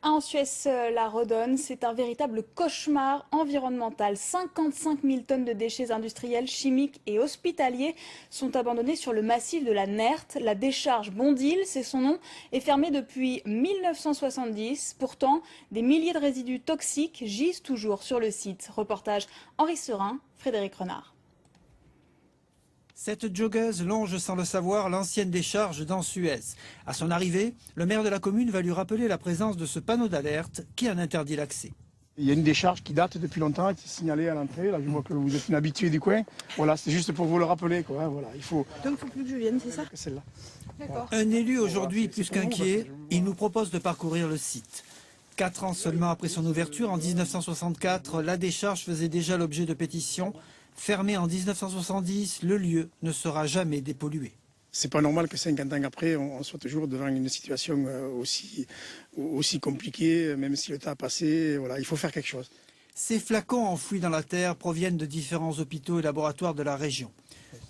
En Suisse, la Rodonne, c'est un véritable cauchemar environnemental. 55 000 tonnes de déchets industriels, chimiques et hospitaliers sont abandonnés sur le massif de la Nerte. La décharge Bondil, c'est son nom, est fermée depuis 1970. Pourtant, des milliers de résidus toxiques gisent toujours sur le site. Reportage Henri Serin, Frédéric Renard. Cette joggeuse longe sans le savoir l'ancienne décharge d'Ansuez. À son arrivée, le maire de la commune va lui rappeler la présence de ce panneau d'alerte qui en interdit l'accès. Il y a une décharge qui date depuis longtemps, qui est signalée à l'entrée. Là, je vois que vous êtes une habituée du coin. Voilà, c'est juste pour vous le rappeler, quoi. Voilà, il faut. Donc il ne faut plus que je vienne, c'est ça? Celle-là. D'accord. Un élu aujourd'hui plus c'est pour vous, qu'inquiet, parce que il nous propose de parcourir le site. 4 ans seulement après son ouverture, en 1964, la décharge faisait déjà l'objet de pétitions. Fermé en 1970, le lieu ne sera jamais dépollué. C'est pas normal que 50 ans après, on soit toujours devant une situation aussi compliquée, même si le temps a passé. Voilà, il faut faire quelque chose. Ces flacons enfouis dans la terre proviennent de différents hôpitaux et laboratoires de la région.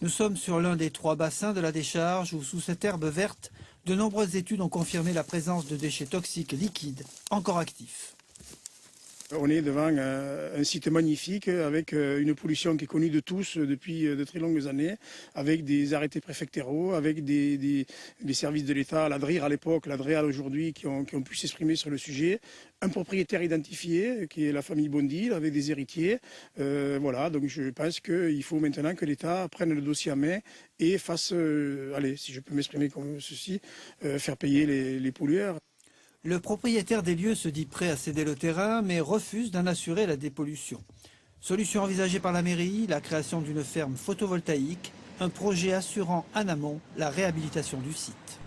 Nous sommes sur l'un des 3 bassins de la décharge où, sous cette herbe verte, de nombreuses études ont confirmé la présence de déchets toxiques liquides encore actifs. On est devant un site magnifique avec une pollution qui est connue de tous depuis de très longues années, avec des arrêtés préfectoraux, avec des services de l'État, la DRIR à l'époque, la DREAL aujourd'hui, qui ont pu s'exprimer sur le sujet. Un propriétaire identifié, qui est la famille Bondil, avec des héritiers. Voilà, donc je pense qu'il faut maintenant que l'État prenne le dossier en main et fasse, allez, si je peux m'exprimer comme ceci, faire payer les pollueurs. Le propriétaire des lieux se dit prêt à céder le terrain, mais refuse d'en assurer la dépollution. Solution envisagée par la mairie, la création d'une ferme photovoltaïque, un projet assurant en amont la réhabilitation du site.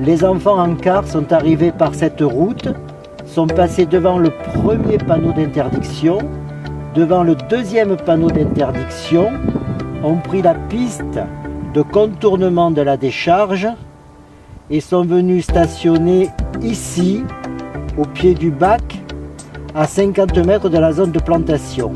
Les enfants en car sont arrivés par cette route, sont passés devant le premier panneau d'interdiction, devant le deuxième panneau d'interdiction, ont pris la piste de contournement de la décharge et sont venus stationner ici, au pied du bac, à 50 mètres de la zone de plantation.